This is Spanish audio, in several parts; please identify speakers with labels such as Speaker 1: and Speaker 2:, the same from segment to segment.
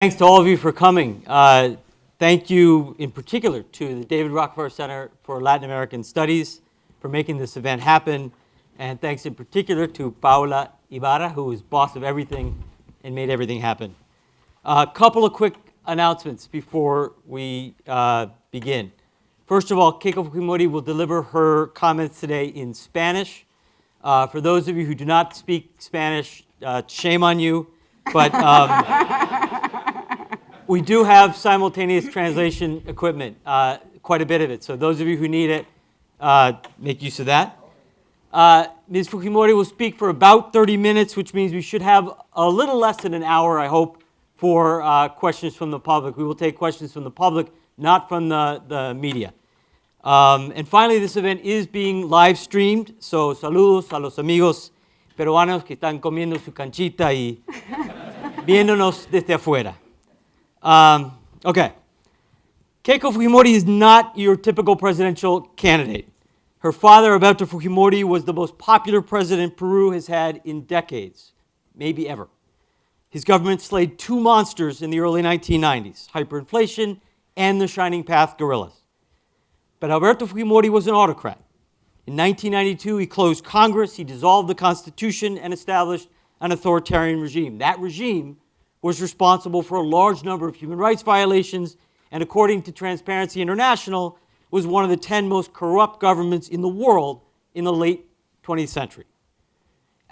Speaker 1: Thanks to all of you for coming. Thank you in particular to the David Rockefeller Center for Latin American Studies for making this event happen. And thanks in particular to Paula Ibarra, who is boss of everything and made everything happen. A couple of quick announcements before we begin. First of all, Keiko Fujimori will deliver her comments today in Spanish. For those of you who do not speak Spanish, shame on you. But we do have simultaneous translation equipment, quite a bit of it. So those of you who need it, make use of that. Ms. Fujimori will speak for about 30 minutes, which means we should have a little less than an hour, I hope, for questions from the public. We will take questions from the public, not from the media. And finally, this event is being live streamed. So saludos a los amigos peruanos que están comiendo su canchita y viéndonos desde afuera. Okay. Keiko Fujimori is not your typical presidential candidate. Her father, Alberto Fujimori, was the most popular president Peru has had in decades, maybe ever. His government slayed two monsters in the early 1990s, hyperinflation and the Shining Path guerrillas. But Alberto Fujimori was an autocrat. In 1992, he closed Congress, he dissolved the Constitution, and established an authoritarian regime. That regime was responsible for a large number of human rights violations, and according to Transparency International, was one of the 10 most corrupt governments in the world in the late 20th century.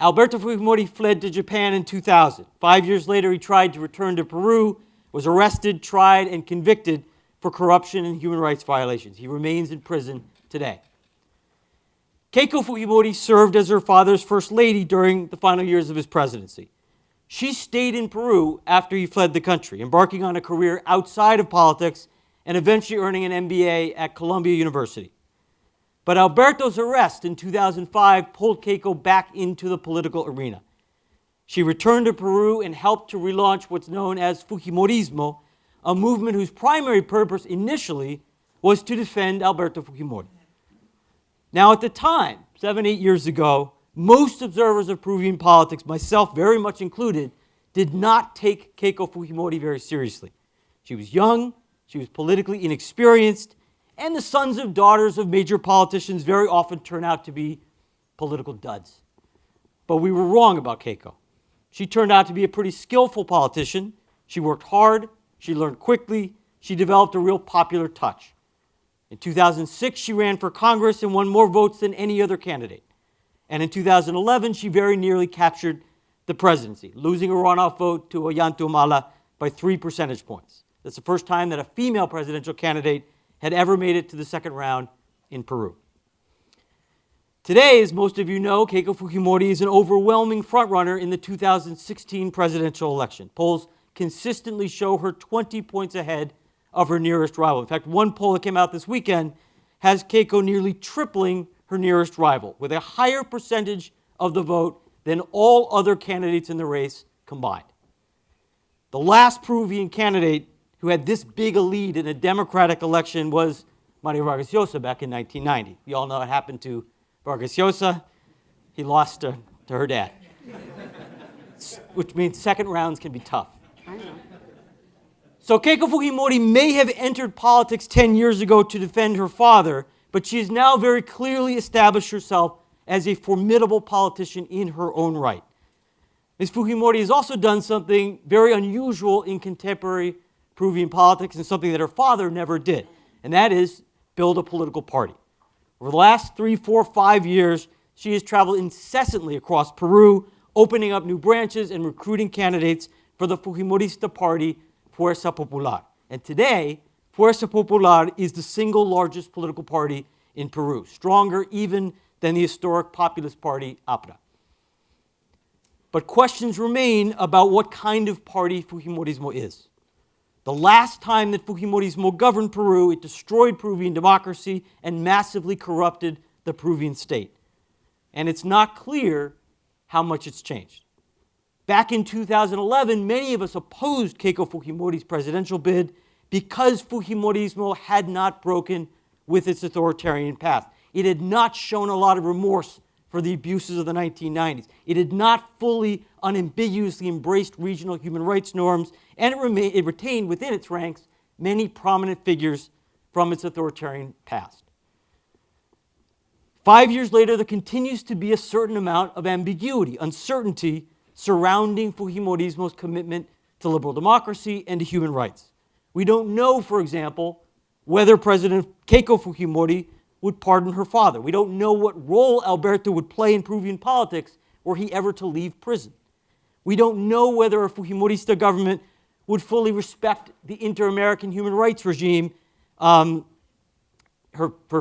Speaker 1: Alberto Fujimori fled to Japan in 2000. 5 years later, he tried to return to Peru, was arrested, tried, and convicted for corruption and human rights violations. He remains in prison today. Keiko Fujimori served as her father's first lady during the final years of his presidency. She stayed in Peru after he fled the country, embarking on a career outside of politics and eventually earning an MBA at Columbia University. But Alberto's arrest in 2005 pulled Keiko back into the political arena. She returned to Peru and helped to relaunch what's known as Fujimorismo, a movement whose primary purpose initially was to defend Alberto Fujimori. Now, at the time, 7-8 years ago, most observers of Peruvian politics, myself very much included, did not take Keiko Fujimori very seriously. She was young, she was politically inexperienced, and the sons and daughters of major politicians very often turn out to be political duds. But we were wrong about Keiko. She turned out to be a pretty skillful politician. She worked hard, she learned quickly, she developed a real popular touch. In 2006, she ran for Congress and won more votes than any other candidate. And in 2011, she very nearly captured the presidency, losing a runoff vote to Ollanta Humala by 3 percentage points. That's the first time that a female presidential candidate had ever made it to the second round in Peru. Today, as most of you know, Keiko Fujimori is an overwhelming frontrunner in the 2016 presidential election. Polls consistently show her 20 points ahead of her nearest rival. In fact, one poll that came out this weekend has Keiko nearly tripling her nearest rival, with a higher percentage of the vote than all other candidates in the race combined. The last Peruvian candidate who had this big a lead in a democratic election was Mario Vargas Llosa back in 1990. We all know what happened to Vargas Llosa. He lost to her dad, which means second rounds can be tough.
Speaker 2: I know.
Speaker 1: So Keiko Fujimori may have entered politics 10 years ago to defend her father, but she has now very clearly established herself as a formidable politician in her own right. Ms. Fujimori has also done something very unusual in contemporary Peruvian politics and something that her father never did, and that is build a political party. Over the last 3, 4, 5 years, she has traveled incessantly across Peru, opening up new branches and recruiting candidates for the Fujimorista party, Fuerza Popular. And today, Fuerza Popular is the single largest political party in Peru, stronger even than the historic populist party, APRA. But questions remain about what kind of party Fujimorismo is. The last time that Fujimorismo governed Peru, it destroyed Peruvian democracy and massively corrupted the Peruvian state. And it's not clear how much it's changed. Back in 2011, many of us opposed Keiko Fujimori's presidential bid because Fujimorismo had not broken with its authoritarian path. It had not shown a lot of remorse for the abuses of the 1990s. It had not fully, unambiguously embraced regional human rights norms, and it retained within its ranks many prominent figures from its authoritarian past. 5 years later, there continues to be a certain amount of ambiguity, uncertainty surrounding Fujimorismo's commitment to liberal democracy and to human rights. We don't know, for example, whether President Keiko Fujimori would pardon her father. We don't know what role Alberto would play in Peruvian politics were he ever to leave prison. We don't know whether a Fujimorista government would fully respect the inter-American human rights regime. Her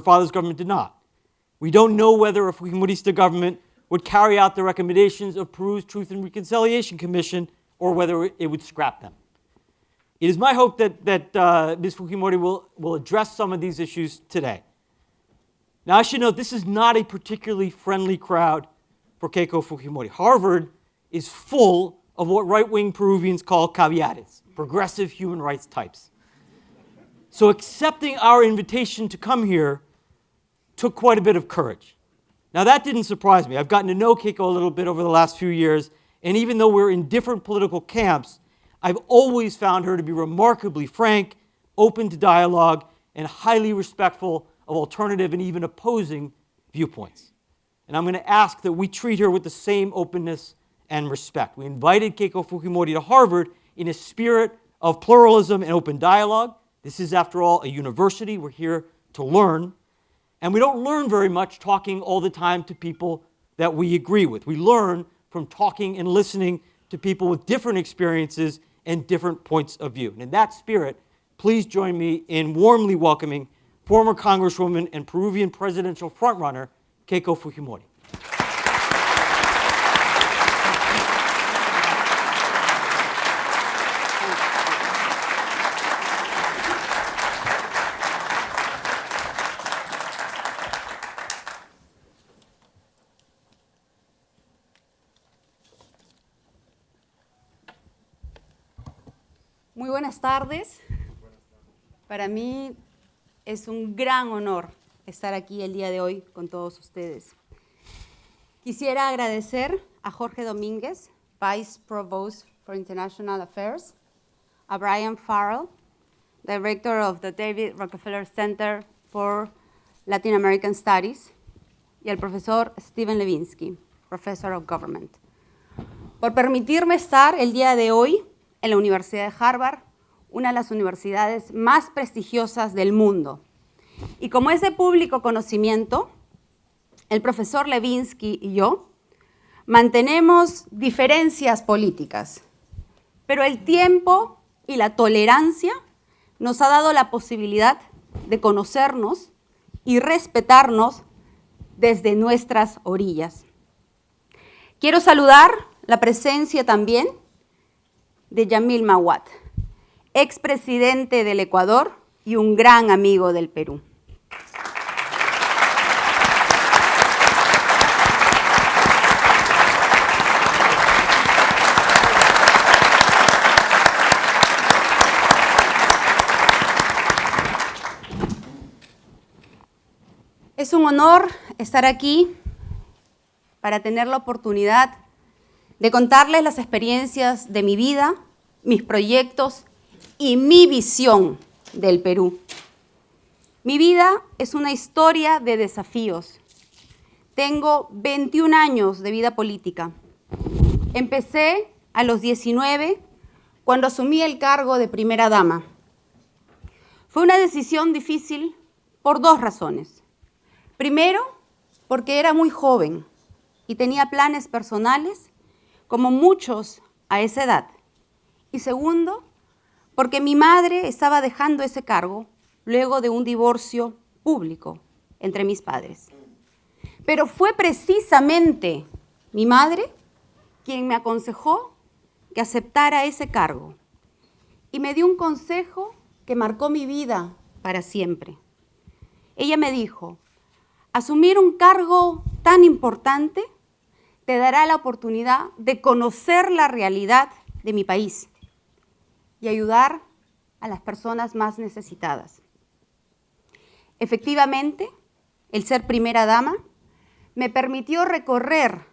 Speaker 1: father's government did not. We don't know whether a Fujimorista government would carry out the recommendations of Peru's Truth and Reconciliation Commission or whether it would scrap them. It is my hope that Ms. Fujimori will address some of these issues today. Now, I should note, this is not a particularly friendly crowd for Keiko Fujimori. Harvard is full of what right-wing Peruvians call caviares, progressive human rights types. So accepting our invitation to come here took quite a bit of courage. Now, that didn't surprise me. I've gotten to know Keiko a little bit over the last few years, and even though we're in different political camps, I've always found her to be remarkably frank, open to dialogue, and highly respectful of alternative and even opposing viewpoints. And I'm going to ask that we treat her with the same openness and respect. We invited Keiko Fujimori to Harvard in a spirit of pluralism and open dialogue. This is, after all, a university. We're here to learn. And we don't learn very much talking all the time to people that we agree with. We learn from talking and listening to people with different experiences and different points of view. And in that spirit, please join me in warmly welcoming former Congresswoman and Peruvian presidential frontrunner, Keiko Fujimori.
Speaker 2: Muy buenas tardes. Para mí es un gran honor estar aquí el día de hoy con todos ustedes. Quisiera agradecer a Jorge Domínguez, Vice Provost for International Affairs, a Brian Farrell, Director of the David Rockefeller Center for Latin American Studies, y al profesor Steven Levinsky, Professor of Government, por permitirme estar el día de hoy en la Universidad de Harvard, una de las universidades más prestigiosas del mundo. Y como es de público conocimiento, el profesor Levinsky y yo mantenemos diferencias políticas, pero el tiempo y la tolerancia nos ha dado la posibilidad de conocernos y respetarnos desde nuestras orillas. Quiero saludar la presencia también de Yamil Mahuad, expresidente del Ecuador y un gran amigo del Perú. Es un honor estar aquí para tener la oportunidad de contarles las experiencias de mi vida, mis proyectos y mi visión del Perú. Mi vida es una historia de desafíos. Tengo 21 años de vida política. Empecé a los 19 cuando asumí el cargo de primera dama. Fue una decisión difícil por dos razones. Primero, porque era muy joven y tenía planes personales como muchos a esa edad. Y segundo, porque mi madre estaba dejando ese cargo luego de un divorcio público entre mis padres. Pero fue precisamente mi madre quien me aconsejó que aceptara ese cargo y me dio un consejo que marcó mi vida para siempre. Ella me dijo, asumir un cargo tan importante te dará la oportunidad de conocer la realidad de mi país y ayudar a las personas más necesitadas. Efectivamente, el ser primera dama me permitió recorrer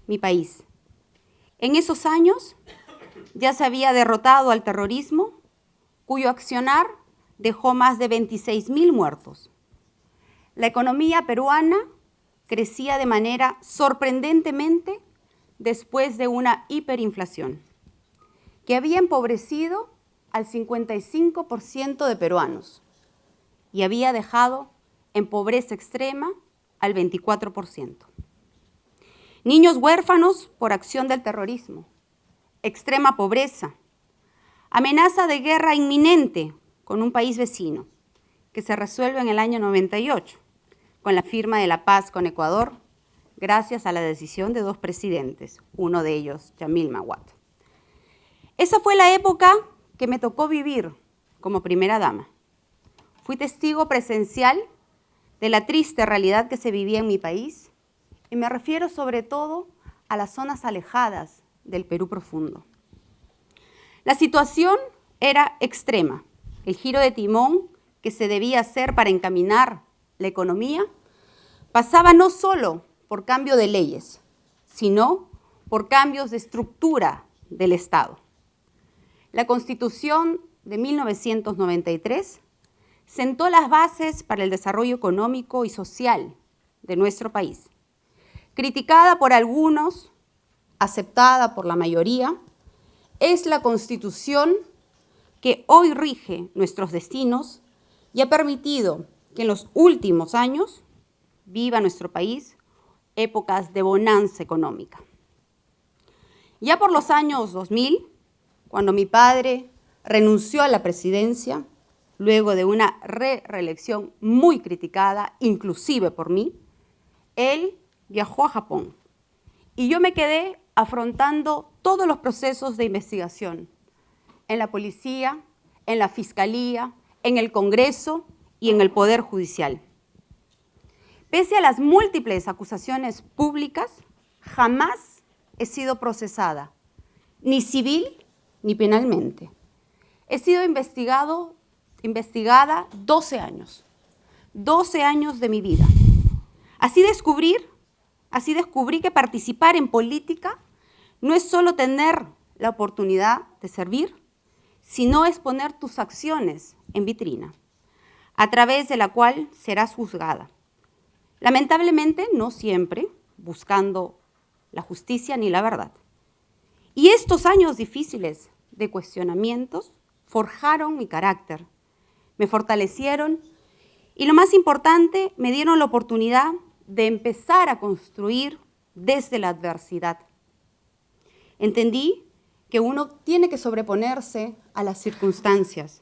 Speaker 2: mi país. En esos años ya se había derrotado al terrorismo, cuyo accionar dejó más de 26.000 muertos. La economía peruana crecía de manera sorprendentemente después de una hiperinflación, que había empobrecido al 55% de peruanos y había dejado en pobreza extrema al 24%. Niños huérfanos por acción del terrorismo, extrema pobreza, amenaza de guerra inminente con un país vecino, que se resuelve en el año 98, con la firma de la paz con Ecuador, gracias a la decisión de 2 presidentes, uno de ellos, Yamil Mahuad. Esa fue la época que me tocó vivir como primera dama. Fui testigo presencial de la triste realidad que se vivía en mi país, y me refiero sobre todo a las zonas alejadas del Perú profundo. La situación era extrema. El giro de timón que se debía hacer para encaminar la economía pasaba no solo por cambio de leyes, sino por cambios de estructura del Estado. La Constitución de 1993 sentó las bases para el desarrollo económico y social de nuestro país. Criticada por algunos, aceptada por la mayoría, es la Constitución que hoy rige nuestros destinos y ha permitido que en los últimos años viva nuestro país épocas de bonanza económica. Ya por los años 2000, cuando mi padre renunció a la presidencia, luego de una reelección muy criticada, inclusive por mí, él viajó a Japón y yo me quedé afrontando todos los procesos de investigación en la policía, en la fiscalía, en el Congreso y en el Poder Judicial. Pese a las múltiples acusaciones públicas, jamás he sido procesada, ni civil ni penalmente. He sido investigada 12 años de mi vida. Así descubrí que participar en política no es solo tener la oportunidad de servir, sino es poner tus acciones en vitrina, a través de la cual serás juzgada. Lamentablemente, no siempre buscando la justicia ni la verdad. Y estos años difíciles de cuestionamientos forjaron mi carácter, me fortalecieron y, lo más importante, me dieron la oportunidad de empezar a construir desde la adversidad. Entendí que uno tiene que sobreponerse a las circunstancias.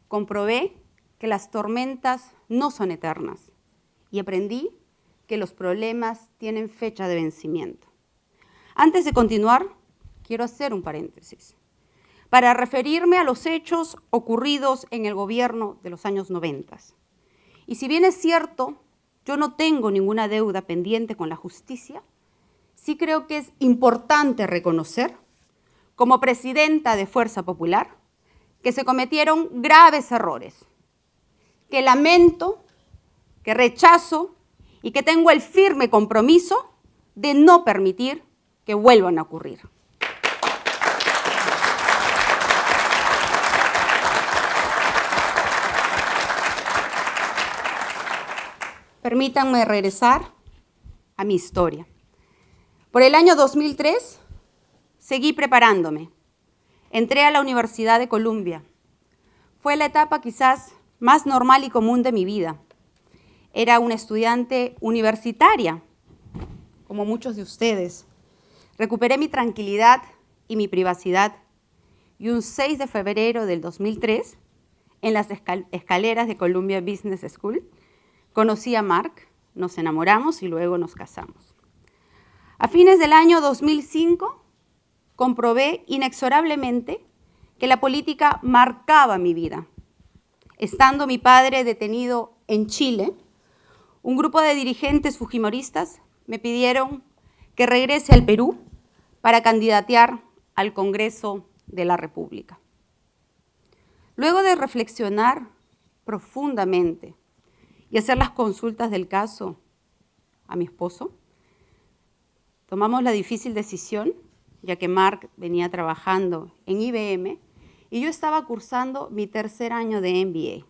Speaker 2: Comprobé que las tormentas no son eternas y aprendí que los problemas tienen fecha de vencimiento. Antes de continuar, quiero hacer un paréntesis para referirme a los hechos ocurridos en el gobierno de los años 90. Y si bien es cierto, yo no tengo ninguna deuda pendiente con la justicia, sí creo que es importante reconocer, como presidenta de Fuerza Popular, que se cometieron graves errores, que lamento, que rechazo y que tengo el firme compromiso de no permitir que vuelvan a ocurrir. Permítanme regresar a mi historia. Por el año 2003, seguí preparándome. Entré a la Universidad de Columbia. Fue la etapa quizás más normal y común de mi vida. Era una estudiante universitaria, como muchos de ustedes. Recuperé mi tranquilidad y mi privacidad. Y un 6 de febrero del 2003, en las escaleras de Columbia Business School, conocí a Mark, nos enamoramos y luego nos casamos. A fines del año 2005, comprobé inexorablemente que la política marcaba mi vida. Estando mi padre detenido en Chile, un grupo de dirigentes fujimoristas me pidieron que regrese al Perú para candidatear al Congreso de la República. Luego de reflexionar profundamente y hacer las consultas del caso, a mi esposo. Tomamos la difícil decisión, ya que Mark venía trabajando en IBM y yo estaba cursando mi tercer año de MBA.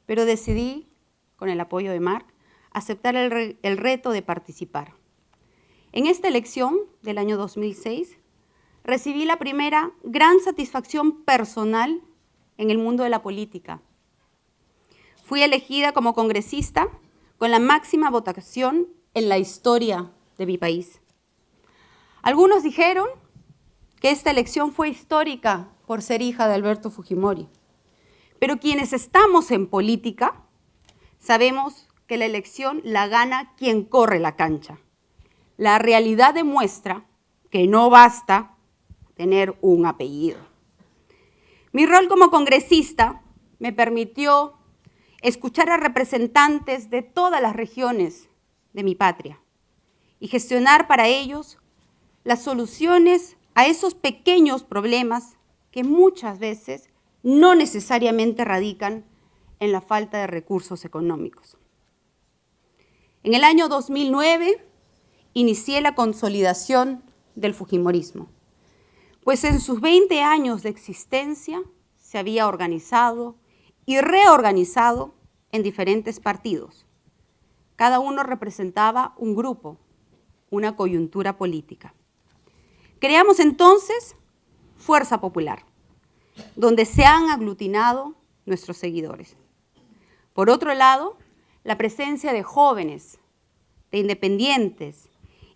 Speaker 2: Pero decidí, con el apoyo de Mark, aceptar el reto de participar. En esta elección del año 2006, recibí la primera gran satisfacción personal en el mundo de la política. Fui elegida como congresista con la máxima votación en la historia de mi país. Algunos dijeron que esta elección fue histórica por ser hija de Alberto Fujimori. Pero quienes estamos en política sabemos que la elección la gana quien corre la cancha. La realidad demuestra que no basta tener un apellido. Mi rol como congresista me permitió escuchar a representantes de todas las regiones de mi patria y gestionar para ellos las soluciones a esos pequeños problemas que muchas veces no necesariamente radican en la falta de recursos económicos. En el año 2009 inicié la consolidación del fujimorismo, pues en sus 20 años de existencia se había organizado y reorganizado en diferentes partidos. Cada uno representaba un grupo, una coyuntura política. Creamos entonces Fuerza Popular, donde se han aglutinado nuestros seguidores. Por otro lado, la presencia de jóvenes, de independientes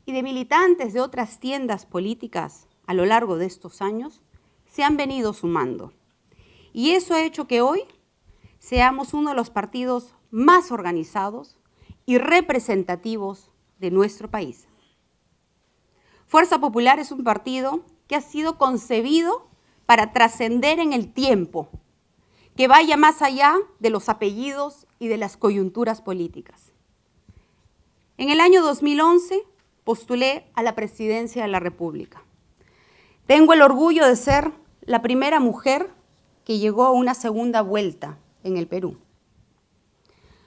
Speaker 2: y de militantes de otras tiendas políticas a lo largo de estos años se han venido sumando. Y eso ha hecho que hoy seamos uno de los partidos más organizados y representativos de nuestro país. Fuerza Popular es un partido que ha sido concebido para trascender en el tiempo, que vaya más allá de los apellidos y de las coyunturas políticas. En el año 2011 postulé a la presidencia de la República. Tengo el orgullo de ser la primera mujer que llegó a una segunda vuelta en el Perú.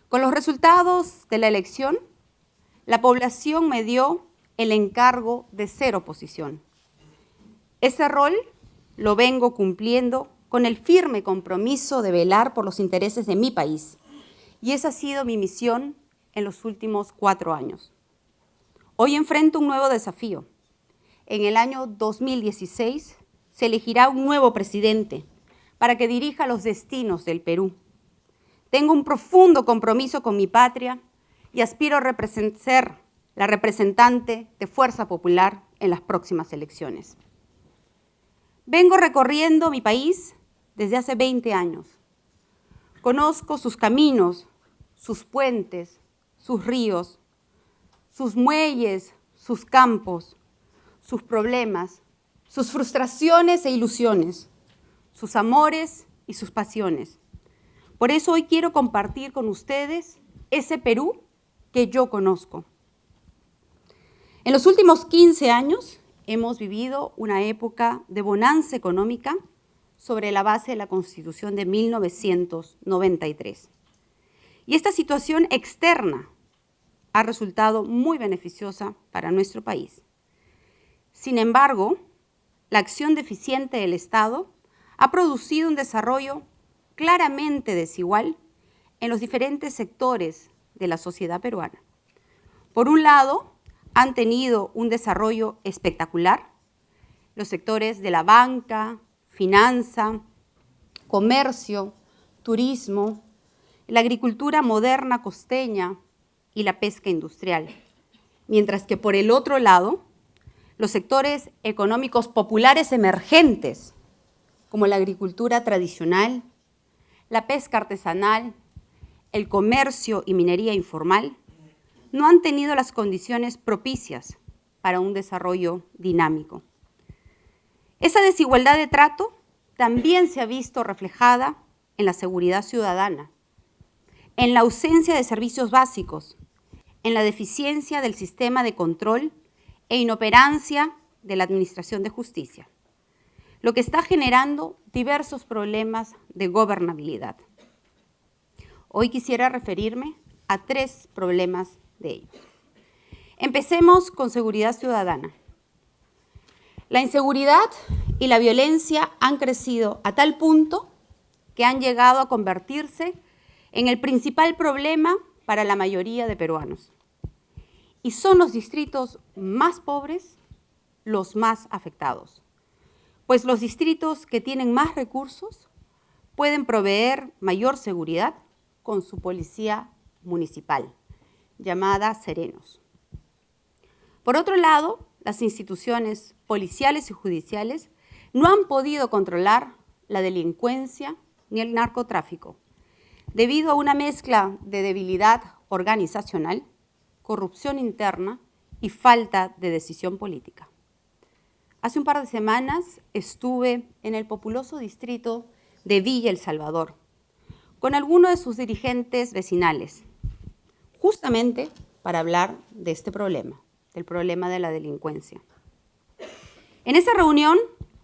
Speaker 2: Con los resultados de la elección, la población me dio el encargo de ser oposición. Ese rol lo vengo cumpliendo con el firme compromiso de velar por los intereses de mi país. Y esa ha sido mi misión en los últimos 4 años. Hoy enfrento un nuevo desafío. En el año 2016 se elegirá un nuevo presidente para que dirija los destinos del Perú. Tengo un profundo compromiso con mi patria y aspiro a ser la representante de Fuerza Popular en las próximas elecciones. Vengo recorriendo mi país desde hace 20 años. Conozco sus caminos, sus puentes, sus ríos, sus muelles, sus campos, sus problemas, sus frustraciones e ilusiones, sus amores y sus pasiones. Por eso hoy quiero compartir con ustedes ese Perú que yo conozco. En los últimos 15 años hemos vivido una época de bonanza económica sobre la base de la Constitución de 1993. Y esta situación externa ha resultado muy beneficiosa para nuestro país. Sin embargo, la acción deficiente del Estado ha producido un desarrollo claramente desigual en los diferentes sectores de la sociedad peruana. Por un lado, han tenido un desarrollo espectacular los sectores de la banca, finanza, comercio, turismo, la agricultura moderna costeña y la pesca industrial. Mientras que por el otro lado, los sectores económicos populares emergentes, como la agricultura tradicional, la pesca artesanal, el comercio y minería informal, no han tenido las condiciones propicias para un desarrollo dinámico. Esa desigualdad de trato también se ha visto reflejada en la seguridad ciudadana, en la ausencia de servicios básicos, en la deficiencia del sistema de control e inoperancia de la Administración de Justicia, lo que está generando diversos problemas de gobernabilidad. Hoy quisiera referirme a 3 problemas de ellos. Empecemos con seguridad ciudadana. La inseguridad y la violencia han crecido a tal punto que han llegado a convertirse en el principal problema para la mayoría de peruanos. Y son los distritos más pobres los más afectados, pues los distritos que tienen más recursos pueden proveer mayor seguridad con su policía municipal, llamada Serenos. Por otro lado, las instituciones policiales y judiciales no han podido controlar la delincuencia ni el narcotráfico, debido a una mezcla de debilidad organizacional, corrupción interna y falta de decisión política. Hace un par de semanas estuve en el populoso distrito de Villa El Salvador con algunos de sus dirigentes vecinales, justamente para hablar de este problema, del problema de la delincuencia. En esa reunión,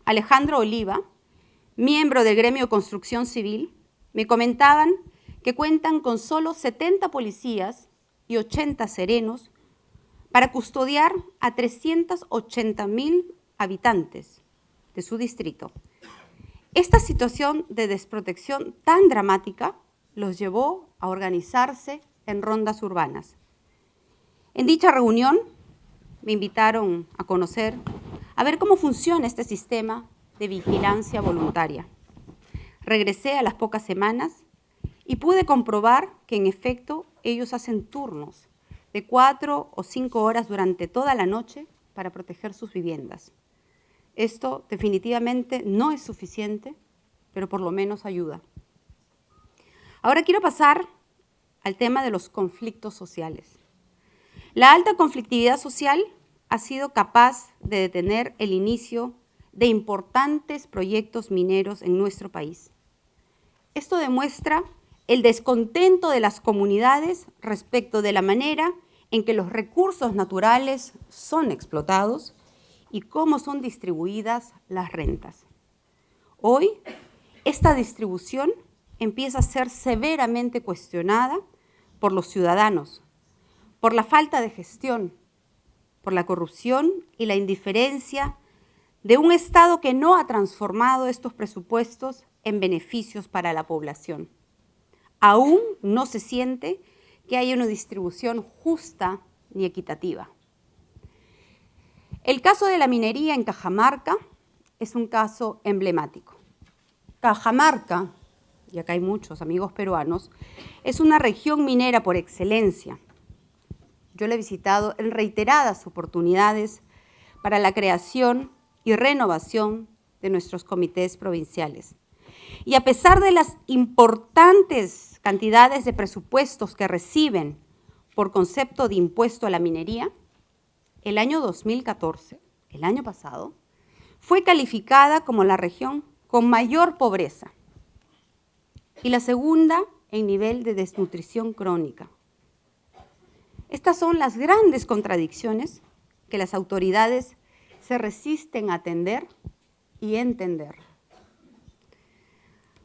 Speaker 2: Alejandro Oliva, miembro del gremio Construcción Civil, me comentaban que cuentan con solo 70 policías y 80 serenos para custodiar a 380,000 habitantes de su distrito. Esta situación de desprotección tan dramática los llevó a organizarse en rondas urbanas. En dicha reunión me invitaron a conocer, a ver cómo funciona este sistema de vigilancia voluntaria. Regresé a las pocas semanas y pude comprobar que en efecto ellos hacen turnos de 4 o 5 horas durante toda la noche para proteger sus viviendas. Esto definitivamente no es suficiente, pero por lo menos ayuda. Ahora quiero pasar al tema de los conflictos sociales. La alta conflictividad social ha sido capaz de detener el inicio de importantes proyectos mineros en nuestro país. Esto demuestra el descontento de las comunidades respecto de la manera en que los recursos naturales son explotados y cómo son distribuidas las rentas. Hoy, esta distribución empieza a ser severamente cuestionada por los ciudadanos, por la falta de gestión, por la corrupción y la indiferencia de un Estado que no ha transformado estos presupuestos en beneficios para la población. Aún no se siente que haya una distribución justa ni equitativa. El caso de la minería en Cajamarca es un caso emblemático. Cajamarca, y acá hay muchos amigos peruanos, es una región minera por excelencia. Yo la he visitado en reiteradas oportunidades para la creación y renovación de nuestros comités provinciales. Y a pesar de las importantes cantidades de presupuestos que reciben por concepto de impuesto a la minería, el año 2014, el año pasado, fue calificada como la región con mayor pobreza y la segunda en nivel de desnutrición crónica. Estas son las grandes contradicciones que las autoridades se resisten a atender y entender.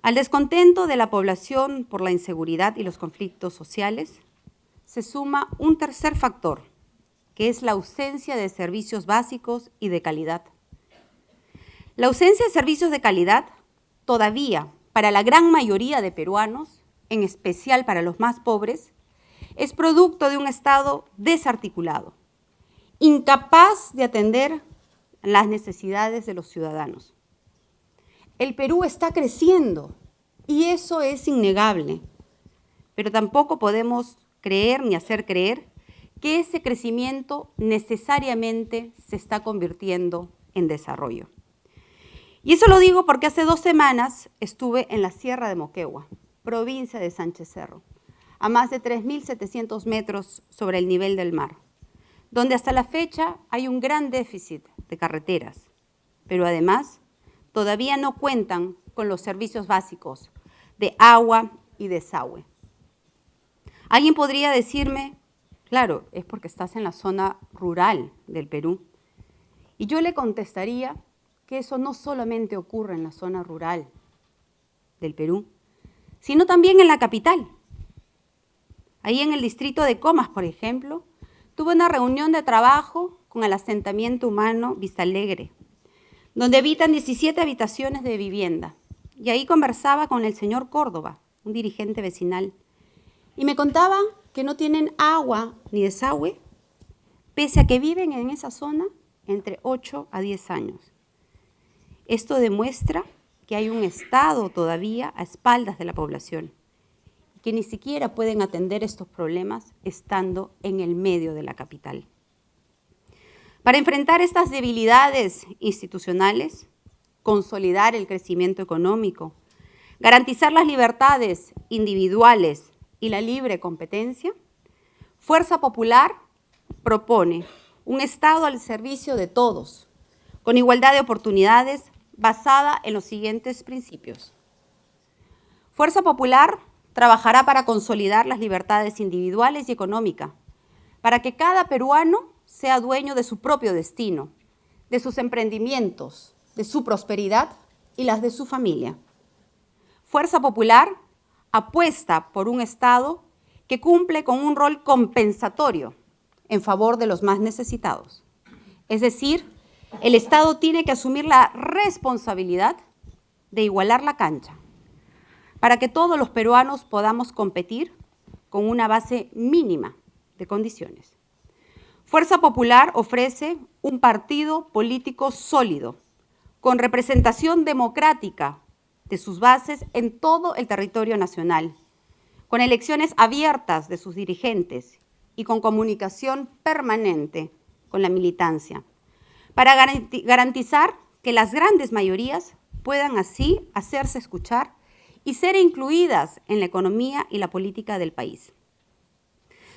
Speaker 2: Al descontento de la población por la inseguridad y los conflictos sociales, se suma un tercer factor, que es la ausencia de servicios básicos y de calidad. La ausencia de servicios de calidad, todavía para la gran mayoría de peruanos, en especial para los más pobres, es producto de un Estado desarticulado, incapaz de atender las necesidades de los ciudadanos. El Perú está creciendo y eso es innegable, pero tampoco podemos creer ni hacer creer que ese crecimiento necesariamente se está convirtiendo en desarrollo. Y eso lo digo porque hace 2 semanas estuve en la Sierra de Moquegua, provincia de Sánchez Cerro, a más de 3.700 metros sobre el nivel del mar, donde hasta la fecha hay un gran déficit de carreteras, pero además todavía no cuentan con los servicios básicos de agua y desagüe. Alguien podría decirme, claro, es porque estás en la zona rural del Perú. Y yo le contestaría que eso no solamente ocurre en la zona rural del Perú, sino también en la capital. Ahí en el distrito de Comas, por ejemplo, tuve una reunión de trabajo con el asentamiento humano Vista Alegre, donde habitan 17 habitaciones de vivienda. Y ahí conversaba con el señor Córdoba, un dirigente vecinal, y me contaba que no tienen agua ni desagüe, pese a que viven en esa zona entre 8 a 10 años. Esto demuestra que hay un Estado todavía a espaldas de la población, que ni siquiera pueden atender estos problemas estando en el medio de la capital. Para enfrentar estas debilidades institucionales, consolidar el crecimiento económico, garantizar las libertades individuales y la libre competencia, Fuerza Popular propone un Estado al servicio de todos, con igualdad de oportunidades, basada en los siguientes principios. Fuerza Popular trabajará para consolidar las libertades individuales y económicas, para que cada peruano sea dueño de su propio destino, de sus emprendimientos, de su prosperidad y las de su familia. Fuerza Popular apuesta por un Estado que cumple con un rol compensatorio en favor de los más necesitados. Es decir, el Estado tiene que asumir la responsabilidad de igualar la cancha para que todos los peruanos podamos competir con una base mínima de condiciones. Fuerza Popular ofrece un partido político sólido, con representación democrática de sus bases en todo el territorio nacional, con elecciones abiertas de sus dirigentes y con comunicación permanente con la militancia, para garantizar que las grandes mayorías puedan así hacerse escuchar y ser incluidas en la economía y la política del país.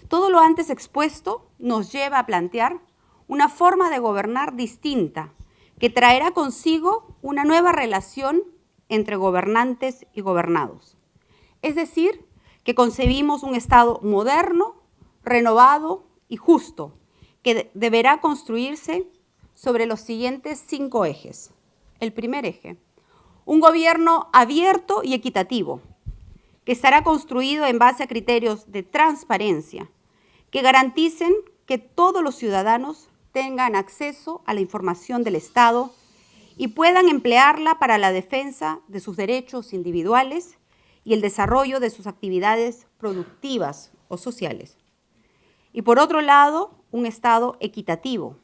Speaker 2: Todo lo antes expuesto nos lleva a plantear una forma de gobernar distinta que traerá consigo una nueva relación entre gobernantes y gobernados. Es decir, que concebimos un Estado moderno, renovado y justo, que deberá construirse sobre los siguientes 5 ejes. El primer eje, un gobierno abierto y equitativo, que estará construido en base a criterios de transparencia, que garanticen que todos los ciudadanos tengan acceso a la información del Estado y puedan emplearla para la defensa de sus derechos individuales y el desarrollo de sus actividades productivas o sociales. Y por otro lado, un Estado equitativo,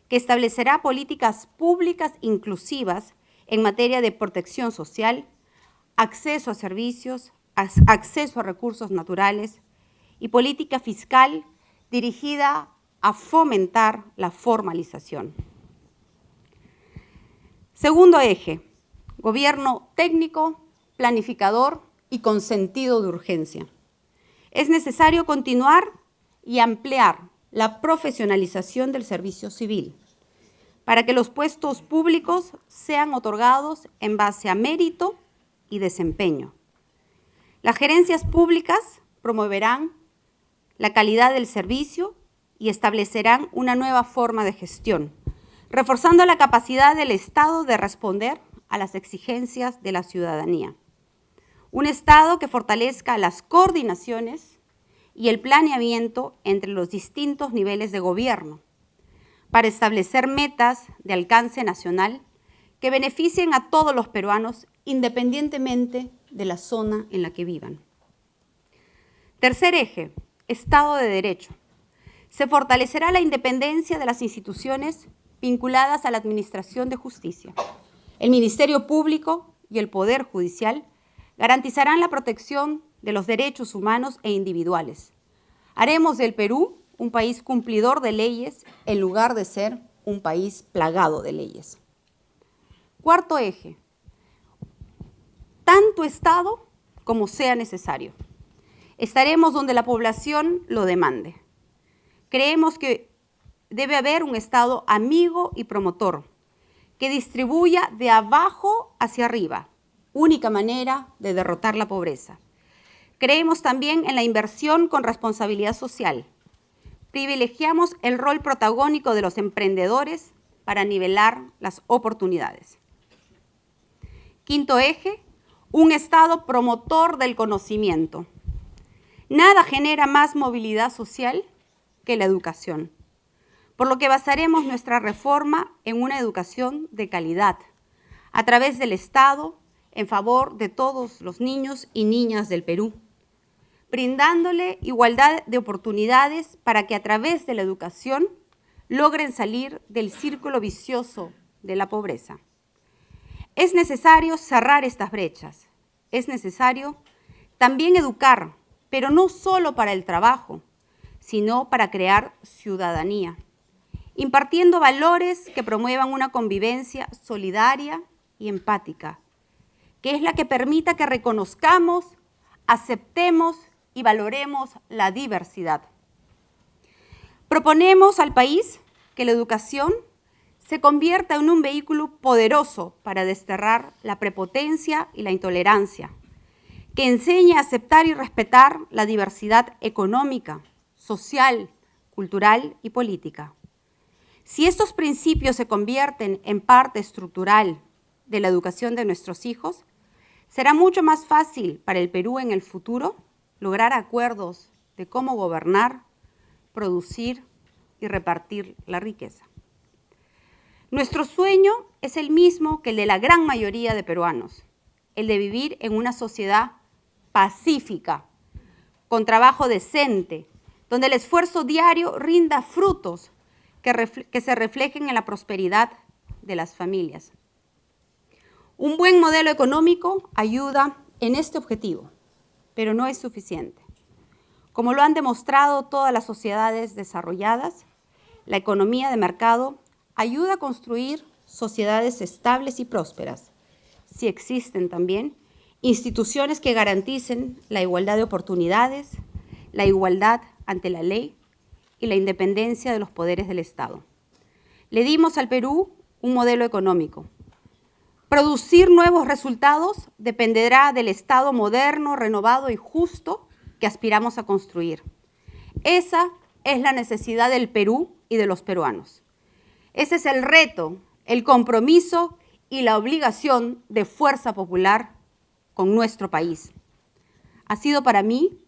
Speaker 2: que establecerá políticas públicas inclusivas en materia de protección social, acceso a servicios, acceso a recursos naturales y política fiscal dirigida a fomentar la formalización. Segundo eje, gobierno técnico, planificador y con sentido de urgencia. Es necesario continuar y ampliar la profesionalización del servicio civil para que los puestos públicos sean otorgados en base a mérito y desempeño. Las gerencias públicas promoverán la calidad del servicio y establecerán una nueva forma de gestión, reforzando la capacidad del Estado de responder a las exigencias de la ciudadanía. Un Estado que fortalezca las coordinaciones y el planeamiento entre los distintos niveles de gobierno para establecer metas de alcance nacional que beneficien a todos los peruanos independientemente de la zona en la que vivan. Tercer eje, Estado de Derecho. Se fortalecerá la independencia de las instituciones vinculadas a la Administración de Justicia. El Ministerio Público y el Poder Judicial garantizarán la protección de los derechos humanos e individuales. Haremos del Perú un país cumplidor de leyes en lugar de ser un país plagado de leyes. Cuarto eje, tanto Estado como sea necesario. Estaremos donde la población lo demande. Creemos que debe haber un Estado amigo y promotor, que distribuya de abajo hacia arriba, única manera de derrotar la pobreza. Creemos también en la inversión con responsabilidad social. Privilegiamos el rol protagónico de los emprendedores para nivelar las oportunidades. Quinto eje, un Estado promotor del conocimiento. Nada genera más movilidad social que la educación, por lo que basaremos nuestra reforma en una educación de calidad, a través del Estado, en favor de todos los niños y niñas del Perú, brindándole igualdad de oportunidades para que a través de la educación logren salir del círculo vicioso de la pobreza. Es necesario cerrar estas brechas, es necesario también educar, pero no solo para el trabajo, sino para crear ciudadanía, impartiendo valores que promuevan una convivencia solidaria y empática, que es la que permita que reconozcamos, aceptemos y valoremos la diversidad. Proponemos al país que la educación se convierta en un vehículo poderoso para desterrar la prepotencia y la intolerancia, que enseñe a aceptar y respetar la diversidad económica, social, cultural y política. Si estos principios se convierten en parte estructural de la educación de nuestros hijos, será mucho más fácil para el Perú en el futuro lograr acuerdos de cómo gobernar, producir y repartir la riqueza. Nuestro sueño es el mismo que el de la gran mayoría de peruanos, el de vivir en una sociedad pacífica, con trabajo decente, donde el esfuerzo diario rinda frutos que se reflejen en la prosperidad de las familias. Un buen modelo económico ayuda en este objetivo, pero no es suficiente. Como lo han demostrado todas las sociedades desarrolladas, la economía de mercado ayuda a construir sociedades estables y prósperas, si existen también instituciones que garanticen la igualdad de oportunidades, la igualdad ante la ley y la independencia de los poderes del Estado. Le dimos al Perú un modelo económico. Producir nuevos resultados dependerá del Estado moderno, renovado y justo que aspiramos a construir. Esa es la necesidad del Perú y de los peruanos. Ese es el reto, el compromiso y la obligación de Fuerza Popular con nuestro país. Ha sido para mí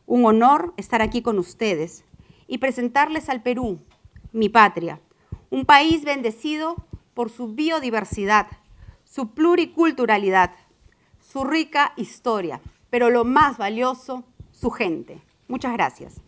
Speaker 2: un honor estar aquí con ustedes y presentarles al Perú, mi patria, un país bendecido por su biodiversidad, su pluriculturalidad, su rica historia, pero lo más valioso, su gente. Muchas gracias.